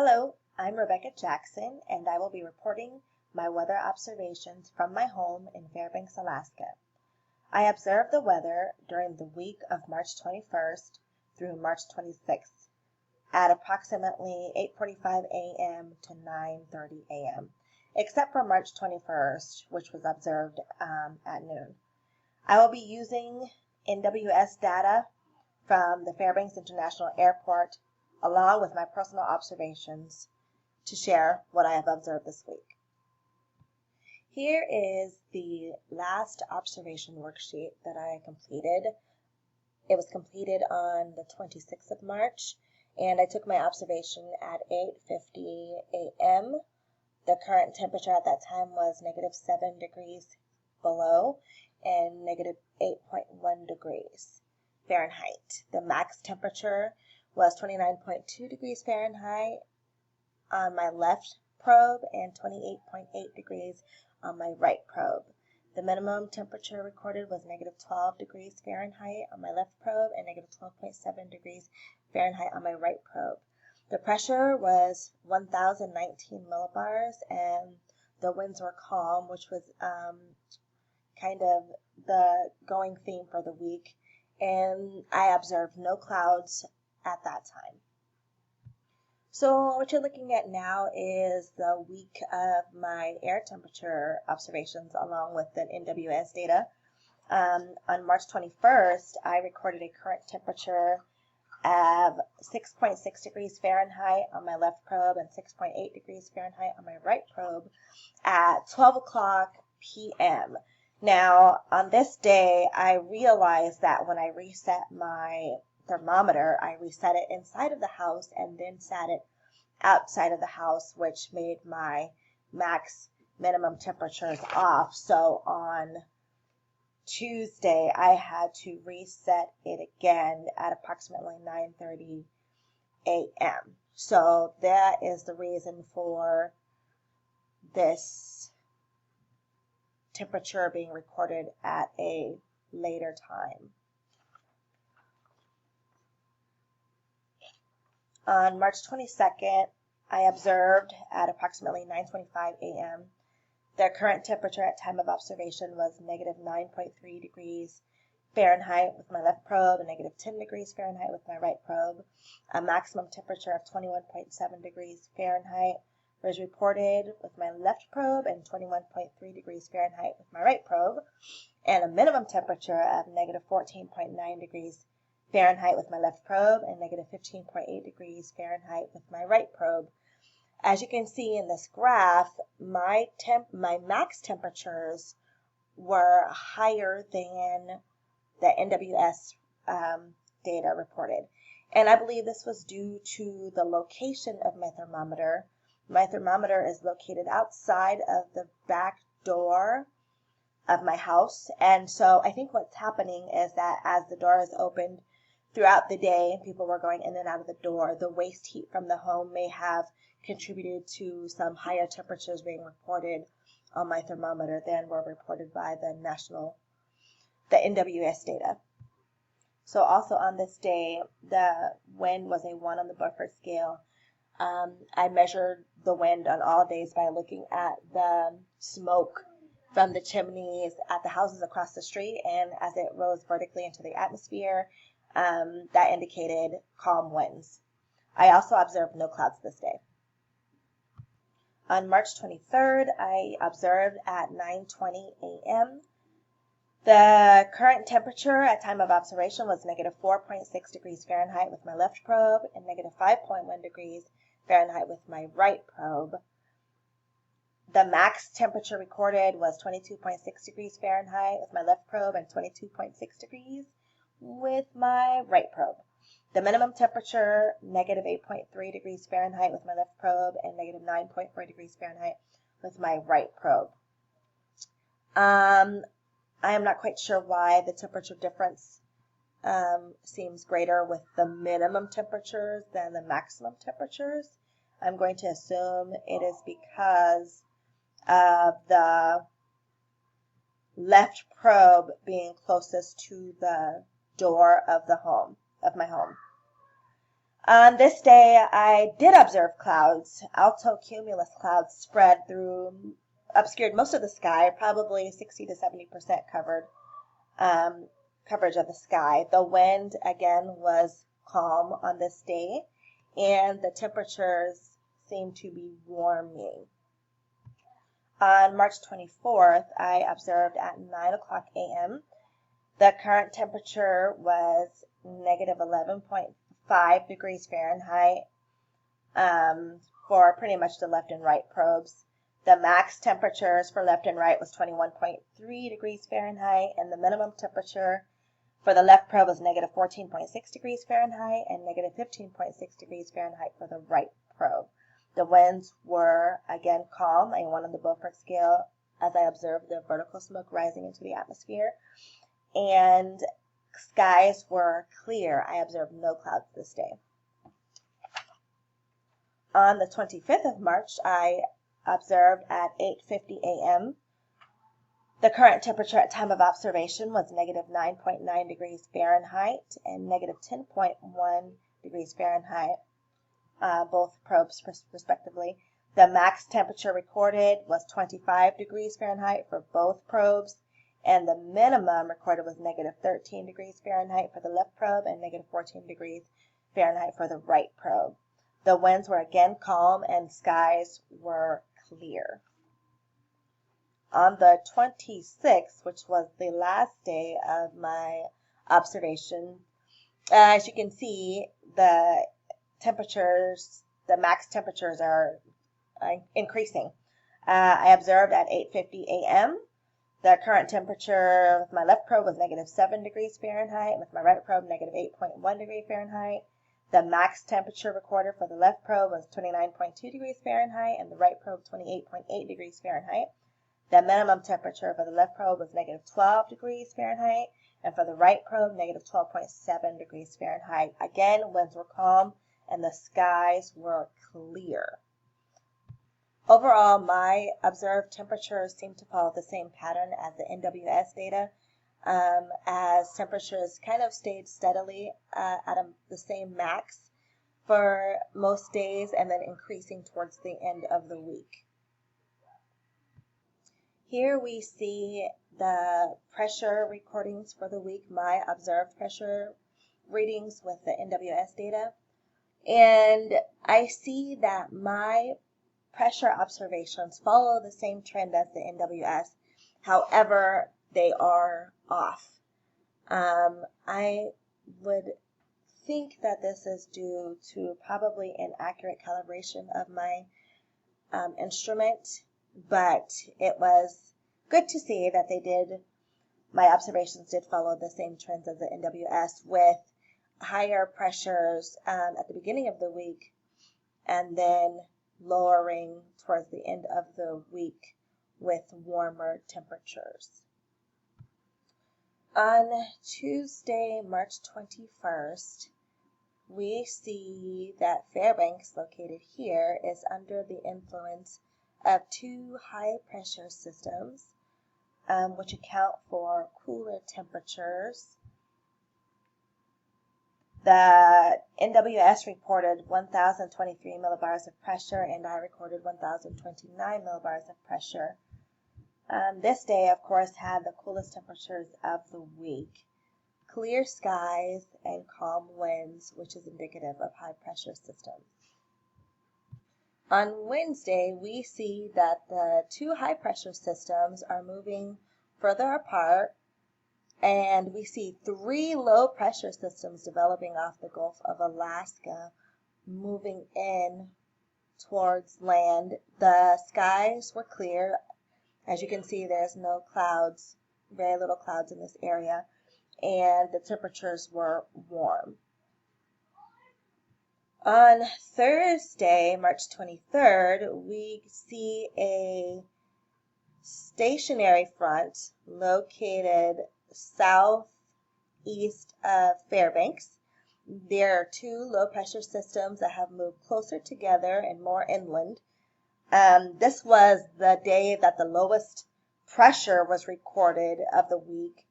Hello, I'm Rebecca Jackson, and I will be reporting my weather observations from my home in Fairbanks, Alaska. I observed the weather during the week of March 21st through March 26th at approximately 8:45 a.m. to 9:30 a.m., except for March 21st, which was observed at noon. I will be using NWS data from the Fairbanks International Airport along with my personal observations to share what I have observed this week. Here is the last observation worksheet that I completed. It was completed on the 26th of March, and I took my observation at 8:50 a.m. The current temperature at that time was -7 degrees below and -8.1 degrees Fahrenheit. The max temperature was 29.2 degrees Fahrenheit on my left probe and 28.8 degrees on my right probe. The minimum temperature recorded was -12 degrees Fahrenheit on my left probe and -12.7 degrees Fahrenheit on my right probe. The pressure was 1,019 millibars and the winds were calm, which was kind of the going theme for the week. And I observed no clouds at that time. So what you're looking at now is the week of my air temperature observations along with the NWS data. On March 21st, I recorded a current temperature of 6.6 degrees Fahrenheit on my left probe and 6.8 degrees Fahrenheit on my right probe at 12 o'clock p.m. Now, on this day, I realized that when I reset my thermometer, I reset it inside of the house and then set it outside of the house, which made my max minimum temperatures off. So on Tuesday, I had to reset it again at approximately 9:30 a.m. So that is the reason for this temperature being recorded at a later time. On March 22nd, I observed at approximately 9:25 a.m. The current temperature at time of observation was -9.3 degrees Fahrenheit with my left probe and -10 degrees Fahrenheit with my right probe. A maximum temperature of 21.7 degrees Fahrenheit was reported with my left probe and 21.3 degrees Fahrenheit with my right probe, and a minimum temperature of -14.9 degrees Fahrenheit with my left probe and -15.8 degrees Fahrenheit with my right probe. As you can see in this graph, my max temperatures were higher than the NWS data reported. And I believe this was due to the location of my thermometer. My thermometer is located outside of the back door of my house. And so I think what's happening is that as the door is opened throughout the day and people were going in and out of the door, the waste heat from the home may have contributed to some higher temperatures being reported on my thermometer than were reported by the NWS data. So also on this day, the wind was a 1 on the Beaufort scale. I measured the wind on all days by looking at the smoke from the chimneys at the houses across the street, and as it rose vertically into the atmosphere, that indicated calm winds. I also observed no clouds this day. On March 23rd, I observed at 9:20 a.m. The current temperature at time of observation was -4.6 degrees Fahrenheit with my left probe and -5.1 degrees Fahrenheit with my right probe. The max temperature recorded was 22.6 degrees Fahrenheit with my left probe and 22.6 degrees with my right probe. The minimum temperature, -8.3 degrees Fahrenheit with my left probe and -9.4 degrees Fahrenheit with my right probe. I am not quite sure why the temperature difference seems greater with the minimum temperatures than the maximum temperatures. I'm going to assume it is because of the left probe being closest to the door of my home. On this day, I did observe clouds. Altocumulus clouds spread through, obscured most of the sky, probably 60 to 70% coverage of the sky. The wind, again, was calm on this day, and the temperatures seemed to be warming. On March 24th, I observed at 9 o'clock a.m. The current temperature was negative 11.5 degrees Fahrenheit for pretty much the left and right probes. The max temperatures for left and right was 21.3 degrees Fahrenheit, and the minimum temperature for the left probe was negative 14.6 degrees Fahrenheit and negative 15.6 degrees Fahrenheit for the right probe. The winds were, again, calm, a 1 on the Beaufort scale, as I observed the vertical smoke rising into the atmosphere. And skies were clear. I observed no clouds this day. On the 25th of March, I observed at 8:50 a.m. The current temperature at time of observation was negative 9.9 degrees Fahrenheit and negative 10.1 degrees Fahrenheit, both probes respectively. The max temperature recorded was 25 degrees Fahrenheit for both probes, and the minimum recorded was negative 13 degrees Fahrenheit for the left probe and negative 14 degrees Fahrenheit for the right probe. The winds were again calm and skies were clear. On the 26th, which was the last day of my observation, as you can see, the temperatures, the max temperatures are increasing. I observed at 8:50 a.m. The current temperature with my left probe was negative 7 degrees Fahrenheit, with my right probe negative 8.1 degrees Fahrenheit. The max temperature recorded for the left probe was 29.2 degrees Fahrenheit and the right probe 28.8 degrees Fahrenheit. The minimum temperature for the left probe was negative 12 degrees Fahrenheit and for the right probe negative 12.7 degrees Fahrenheit. Again, winds were calm and the skies were clear. Overall, my observed temperatures seem to follow the same pattern as the NWS data, as temperatures kind of stayed steadily at the same max for most days and then increasing towards the end of the week. Here we see the pressure recordings for the week, my observed pressure readings with the NWS data. And I see that my pressure observations follow the same trend as the NWS. However, they are off. I would think that this is due to probably inaccurate calibration of my instrument, but it was good to see that my observations did follow the same trends as the NWS, with higher pressures at the beginning of the week and then lowering towards the end of the week with warmer temperatures. On Tuesday, March 21st, we see that Fairbanks, located here, is under the influence of two high-pressure systems, which account for cooler temperatures. The NWS reported 1,023 millibars of pressure, and I recorded 1,029 millibars of pressure. This day, of course, had the coolest temperatures of the week. Clear skies and calm winds, which is indicative of high-pressure systems. On Wednesday, we see that the two high-pressure systems are moving further apart, and we see three low-pressure systems developing off the Gulf of Alaska, moving in towards land. The skies were clear. As you can see, there's no clouds, very little clouds in this area, and the temperatures were warm. On Thursday, March 23rd, we see a stationary front located southeast of Fairbanks. There are two low-pressure systems that have moved closer together and more inland. This was the day that the lowest pressure was recorded of the week.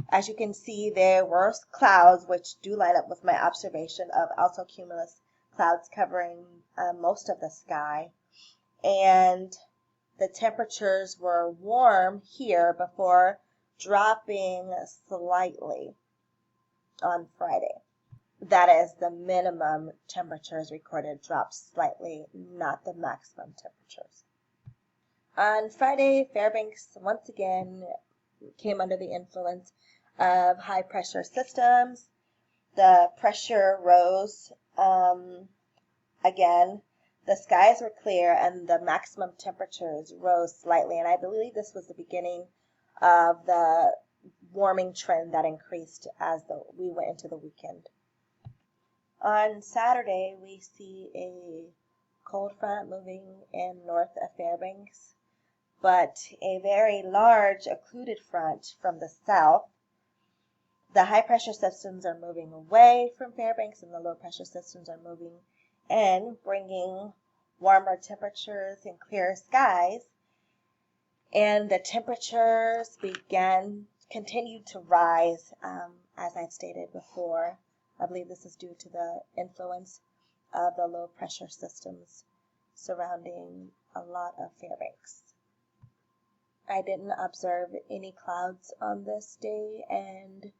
As you can see, there were clouds, which do line up with my observation of altocumulus clouds covering most of the sky. And the temperatures were warm here before dropping slightly on Friday. That is, the minimum temperatures recorded dropped slightly, not the maximum temperatures. On Friday, Fairbanks once again came under the influence of high pressure systems. The pressure rose again. The skies were clear and the maximum temperatures rose slightly, and I believe this was the beginning of the warming trend that increased as we went into the weekend. On Saturday, we see a cold front moving in north of Fairbanks, but a very large occluded front from the south. The high pressure systems are moving away from Fairbanks and the low pressure systems are moving in, bringing warmer temperatures and clearer skies. And the temperatures continued to rise, as I've stated before. I believe this is due to the influence of the low pressure systems surrounding a lot of Fairbanks. I didn't observe any clouds on this day, and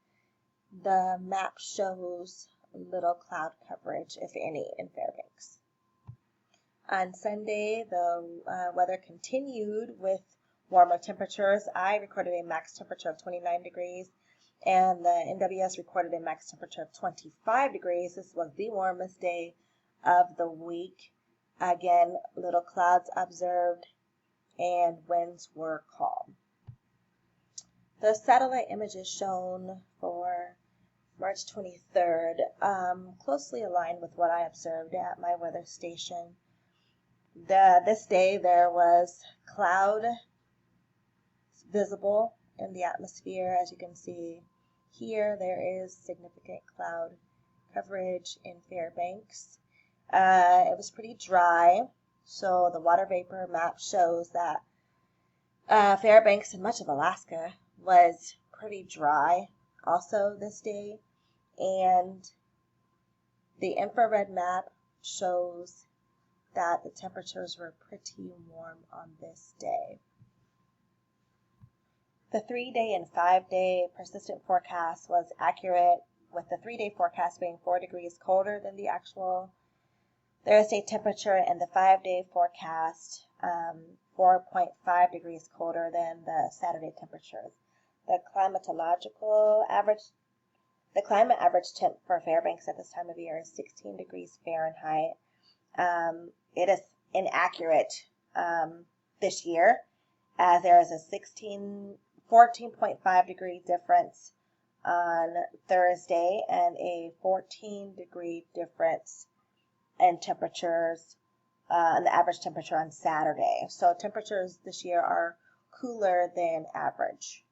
the map shows little cloud coverage, if any, in Fairbanks. On Sunday, the weather continued with warmer temperatures. I recorded a max temperature of 29 degrees, and the NWS recorded a max temperature of 25 degrees. This was the warmest day of the week. Again, little clouds observed, and winds were calm. The satellite images shown for March 23rd closely aligned with what I observed at my weather station. This day there was cloud visible in the atmosphere. As you can see here, there is significant cloud coverage in Fairbanks. It was pretty dry, so the water vapor map shows that Fairbanks and much of Alaska was pretty dry also this day, and the infrared map shows that the temperatures were pretty warm on this day. The 3-day and 5-day persistent forecast was accurate, with the 3-day forecast being 4 degrees colder than the actual Thursday temperature, and the 5-day forecast 4.5 degrees colder than the Saturday temperatures. The climate average temp for Fairbanks at this time of year is 16 degrees Fahrenheit. It is inaccurate this year, as there is a 14.5 degree difference on Thursday and a 14 degree difference in temperatures and the average temperature on Saturday. So temperatures this year are cooler than average.